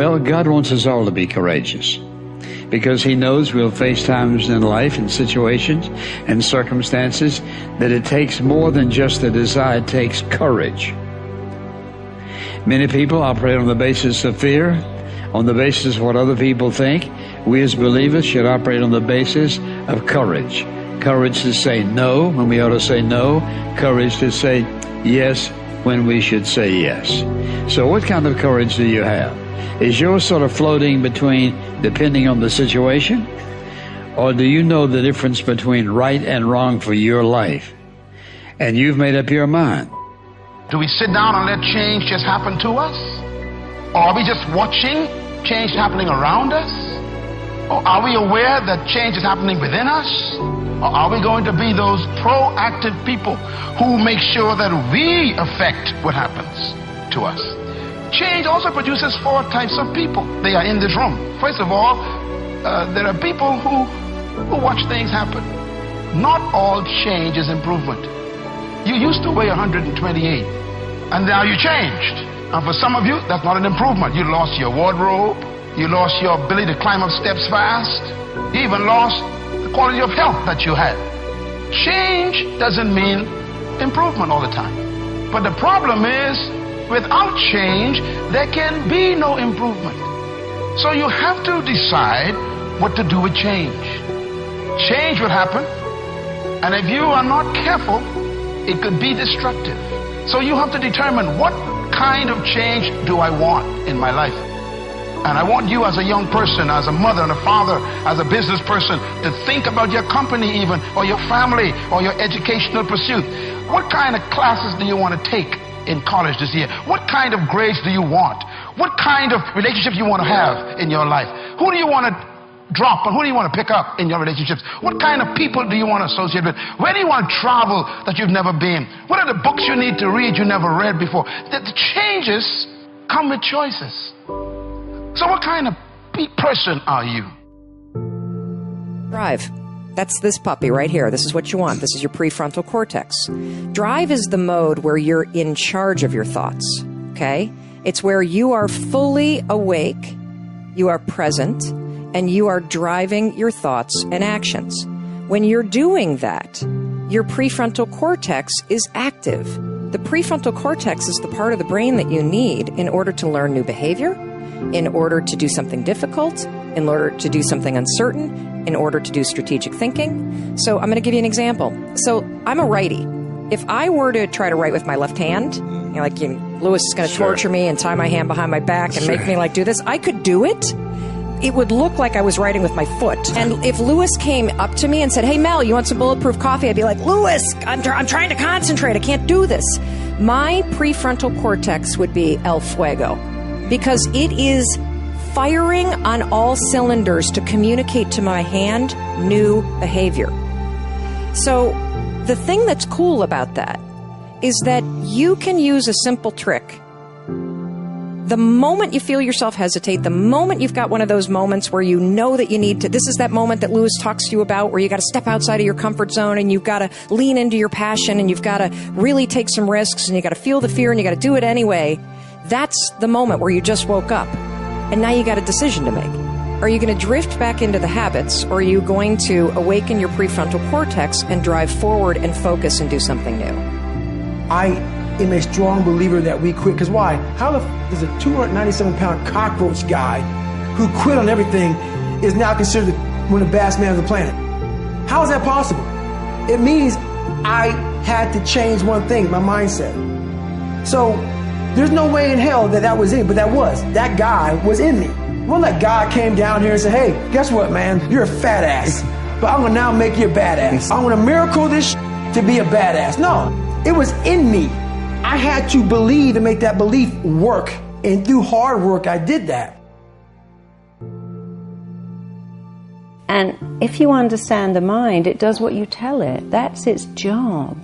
Well, God wants us all to be courageous because He knows we'll face times in life and situations and circumstances that it takes more than just a desire. It takes courage. Many people operate on the basis of fear, on the basis of what other people think. We as believers should operate on the basis of courage. Courage to say no when we ought to say no. Courage to say yes when we should say yes. So what kind of courage do you have? Is yours sort of floating between depending on the situation? Or do you know the difference between right and wrong for your life? And you've made up your mind. Do we sit down and let change just happen to us? Or are we just watching change happening around us? Or are we aware that change is happening within us? Or are we going to be those proactive people who make sure that we affect what happens to us? Change also produces four types of people. They are in this room. First of all, there are people who watch things happen. Not all change is improvement. You used to weigh 128, and now you changed. And for some of you, that's not an improvement. You lost your wardrobe. You lost your ability to climb up steps fast. You even lost the quality of health that you had. Change doesn't mean improvement all the time. But the problem is, without change, there can be no improvement. So you have to decide what to do with change. Change will happen, and if you are not careful, it could be destructive. So you have to determine, what kind of change do I want in my life? And I want you as a young person, as a mother and a father, as a business person, to think about your company even, or your family, or your educational pursuit. What kind of classes do you want to take in college this year? What kind of grades do you want? What kind of relationships you want to have in your life? Who do you want to drop and who do you want to pick up in your relationships? What kind of people do you want to associate with? Where do you want to travel that you've never been? What are the books you need to read you never read before? The changes come with choices. So what kind of person are you? Drive. That's this puppy right here. This is what you want. This is your prefrontal cortex. Drive is the mode where you're in charge of your thoughts, okay? It's where you are fully awake, you are present, and you are driving your thoughts and actions. When you're doing that, your prefrontal cortex is active. The prefrontal cortex is the part of the brain that you need in order to learn new behavior, in order to do something difficult, in order to do something uncertain, in order to do strategic thinking. So I'm going to give you an example. So I'm a righty. If I were to try to write with my left hand, Lewis is going to torture me and tie my hand behind my back and make me do this, I could do it. It would look like I was writing with my foot. And if Lewis came up to me and said, "Hey, Mel, you want some bulletproof coffee?" I'd be like, "Lewis, I'm trying to concentrate. I can't do this." My prefrontal cortex would be el fuego, because it is firing on all cylinders to communicate to my hand new behavior. So the thing that's cool about that is that you can use a simple trick. The moment you feel yourself hesitate, the moment you've got one of those moments where you know that you need to, this is that moment that Lewis talks to you about, where you got to step outside of your comfort zone and you've got to lean into your passion and you've got to really take some risks and you got to feel the fear and you got to do it anyway. That's the moment where you just woke up and now you got a decision to make. Are you going to drift back into the habits, or are you going to awaken your prefrontal cortex and drive forward and focus and do something new? I am a strong believer that we quit. Because why? How does a 297-pound cockroach guy who quit on everything is now considered one of the baddest men on the planet? How is that possible? It means I had to change one thing, my mindset. So there's no way in hell that was it, but that guy was in me. Well, that guy came down here and said, "Hey, guess what, man? You're a fat ass, but I'm going to now make you a badass. I'm going to miracle this to be a badass." No, it was in me. I had to believe and make that belief work. And through hard work, I did that. And if you understand the mind, it does what you tell it. That's its job.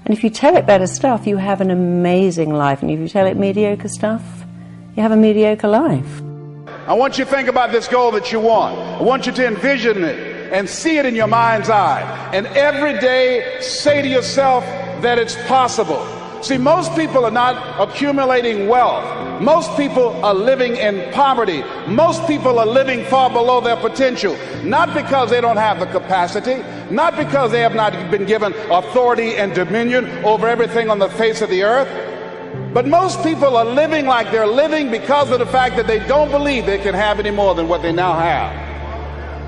And if you tell it better stuff, you have an amazing life. And if you tell it mediocre stuff, you have a mediocre life. I want you to think about this goal that you want. I want you to envision it and see it in your mind's eye. And every day say to yourself that it's possible. See, most people are not accumulating wealth. Most people are living in poverty. Most people are living far below their potential, not because they don't have the capacity, not because they have not been given authority and dominion over everything on the face of the earth, but most people are living like they're living because of the fact that they don't believe they can have any more than what they now have.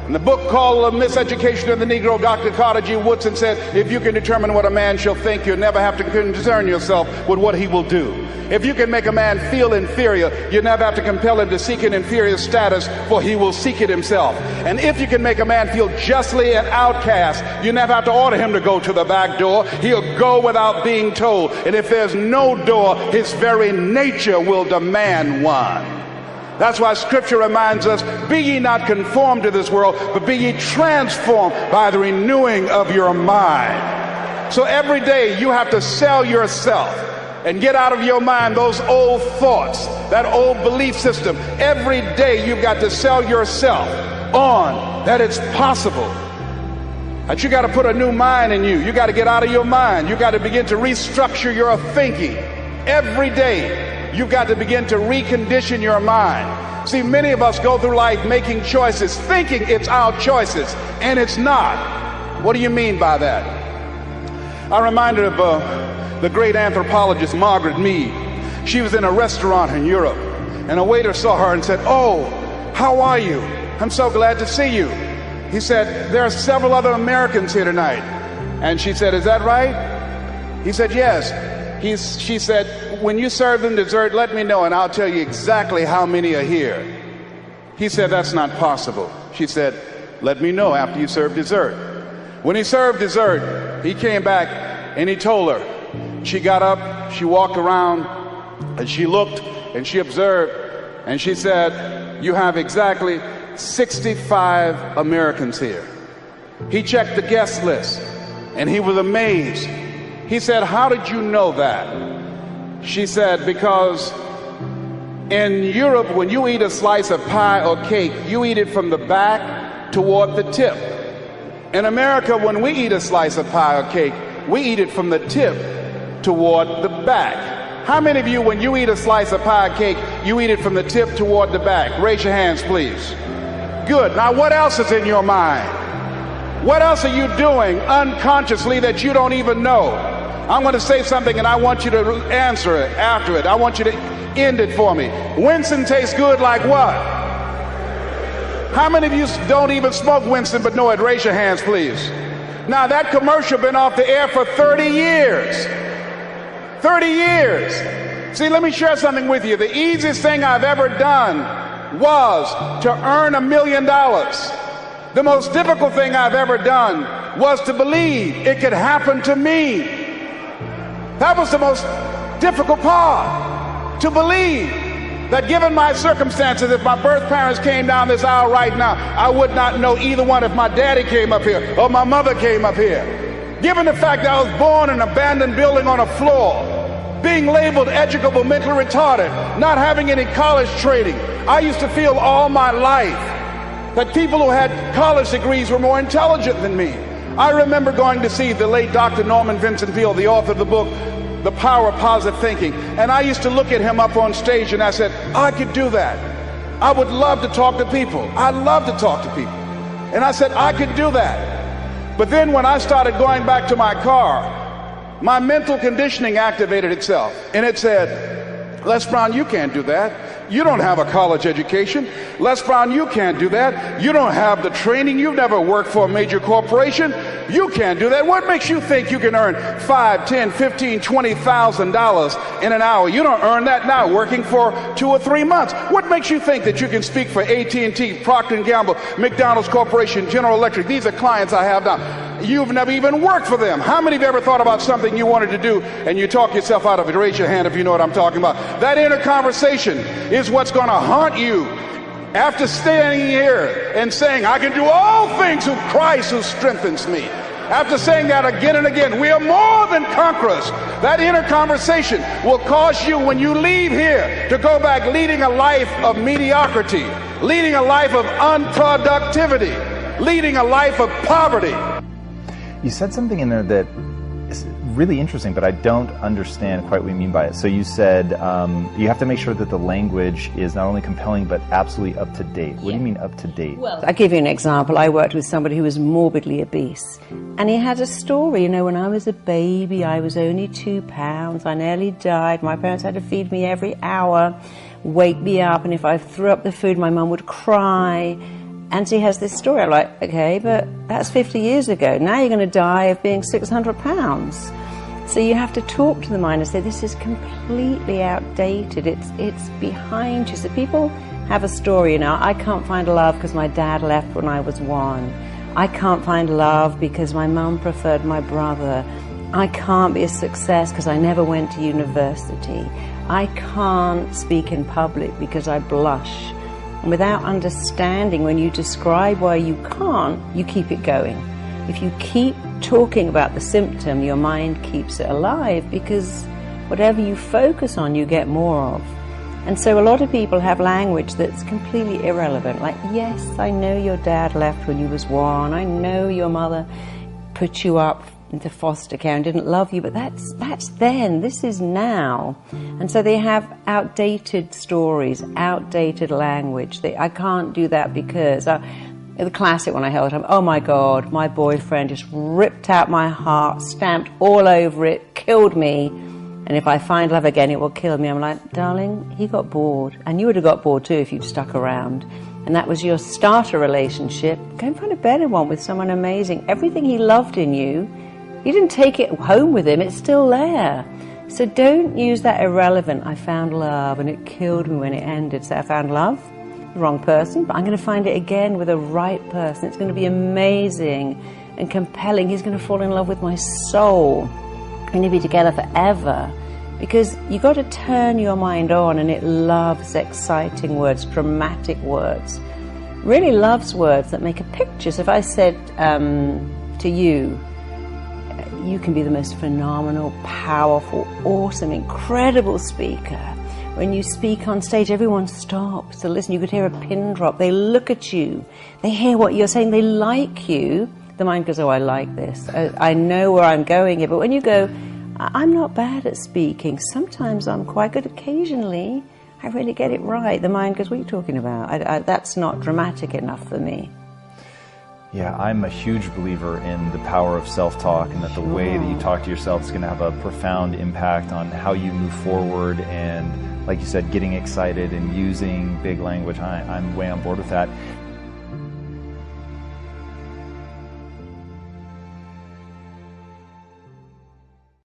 In the book called Miseducation of the Negro, Dr. Carter G. Woodson said, if you can determine what a man shall think, you'll never have to concern yourself with what he will do. If you can make a man feel inferior, you never have to compel him to seek an inferior status, for he will seek it himself. And if you can make a man feel justly an outcast, you never have to order him to go to the back door. He'll go without being told. And if there's no door, his very nature will demand one. That's why Scripture reminds us, be ye not conformed to this world, but be ye transformed by the renewing of your mind. So every day you have to sell yourself and get out of your mind those old thoughts, that old belief system. Every day you've got to sell yourself on that it's possible. That you got to put a new mind in you. You got to get out of your mind. You got to begin to restructure your thinking. Every day you've got to begin to recondition your mind. See, many of us go through life making choices, thinking it's our choices, and it's not. What do you mean by that? I'm reminded of the great anthropologist Margaret Mead. She was in a restaurant in Europe, and a waiter saw her and said, "Oh, how are you? I'm so glad to see you." He said, "There are several other Americans here tonight." And she said, "Is that right?" He said, "Yes." She said, "When you serve them dessert, let me know and I'll tell you exactly how many are here." He said, "That's not possible." She said, "Let me know after you serve dessert." When he served dessert, he came back and he told her. She got up, she walked around, and she looked and she observed, and she said, "You have exactly 65 Americans here." He checked the guest list and he was amazed. He said, "How did you know that?" She said, "Because in Europe, when you eat a slice of pie or cake, you eat it from the back toward the tip. In America, when we eat a slice of pie or cake, we eat it from the tip toward the back." How many of you, when you eat a slice of pie or cake, you eat it from the tip toward the back? Raise your hands, please. Good. Now, what else is in your mind? What else are you doing unconsciously that you don't even know? I'm going to say something and I want you to answer it after it. I want you to end it for me. Winston tastes good like what? How many of you don't even smoke Winston but know it? Raise your hands, please. Now that commercial been off the air for 30 years. 30 years. See, let me share something with you. The easiest thing I've ever done was to earn $1 million. The most difficult thing I've ever done was to believe it could happen to me. That was the most difficult part, to believe that given my circumstances, if my birth parents came down this aisle right now, I would not know either one if my daddy came up here or my mother came up here. Given the fact that I was born in an abandoned building on a floor, being labeled educable, mentally retarded, not having any college training, I used to feel all my life that people who had college degrees were more intelligent than me. I remember going to see the late Dr. Norman Vincent Peale, the author of the book, The Power of Positive Thinking. And I used to look at him up on stage and I said, I could do that. I would love to talk to people. I love to talk to people. And I said, I could do that. But then when I started going back to my car, my mental conditioning activated itself. And it said, Les Brown, you can't do that. You don't have a college education. Les Brown, you can't do that. You don't have the training. You've never worked for a major corporation. You can't do that. What makes you think you can earn $5, $10, $15, $20,000 in an hour? You don't earn that now working for 2 or 3 months. What makes you think that you can speak for AT&T, Procter & Gamble, McDonald's Corporation, General Electric? These are clients I have now. You've never even worked for them. How many of you ever thought about something you wanted to do and you talk yourself out of it? Raise your hand if you know what I'm talking about. That inner conversation is what's going to haunt you after standing here and saying, I can do all things through Christ who strengthens me. After saying that again and again, we are more than conquerors. That inner conversation will cause you, when you leave here, to go back leading a life of mediocrity, leading a life of unproductivity, leading a life of poverty. You said something in there that is really interesting, but I don't understand quite what you mean by it. So you said you have to make sure that the language is not only compelling, but absolutely up to date. What do you mean up to date? Well, I'll give you an example. I worked with somebody who was morbidly obese, and he had a story. You know, when I was a baby, I was only 2 pounds. I nearly died. My parents had to feed me every hour, wake me up, and if I threw up the food, my mum would cry. And so he has this story. I'm like, okay, but that's 50 years ago. Now you're going to die of being 600 pounds. So you have to talk to the mind and say, this is completely outdated. It's behind you. So people have a story, you know, I can't find love because my dad left when I was 1. I can't find love because my mum preferred my brother. I can't be a success because I never went to university. I can't speak in public because I blush. And without understanding, when you describe why you can't, you keep it going. If you keep talking about the symptom, your mind keeps it alive, because whatever you focus on, you get more of. And so a lot of people have language that's completely irrelevant. Like, yes, I know your dad left when you was 1. I know your mother put you up into foster care and didn't love you, but that's then. This is now. And so they have outdated stories, outdated language. I can't do that because the classic one I held up, oh my God, my boyfriend just ripped out my heart, stamped all over it, killed me, and if I find love again, it will kill me. I'm like, darling, he got bored, and you would have got bored too if you'd stuck around. And that was your starter relationship. Go and find a better one with someone amazing. Everything he loved in you, you didn't take it home with him, it's still there. So don't use that irrelevant, I found love and it killed me when it ended. So I found love, the wrong person, but I'm going to find it again with the right person. It's going to be amazing and compelling. He's going to fall in love with my soul. We're going to be together forever. Because you've got to turn your mind on, and it loves exciting words, dramatic words. Really loves words that make a picture. So if I said to you, you can be the most phenomenal, powerful, awesome, incredible speaker. When you speak on stage, everyone stops to listen. You could hear a pin drop. They look at you. They hear what you're saying. They like you. The mind goes, oh, I like this. I know where I'm going here. But when you go, I'm not bad at speaking. Sometimes I'm quite good. Occasionally, I really get it right. The mind goes, what are you talking about? That's not dramatic enough for me. Yeah, I'm a huge believer in the power of self-talk, and that the way that you talk to yourself is going to have a profound impact on how you move forward, and like you said, getting excited and using big language. I'm way on board with that.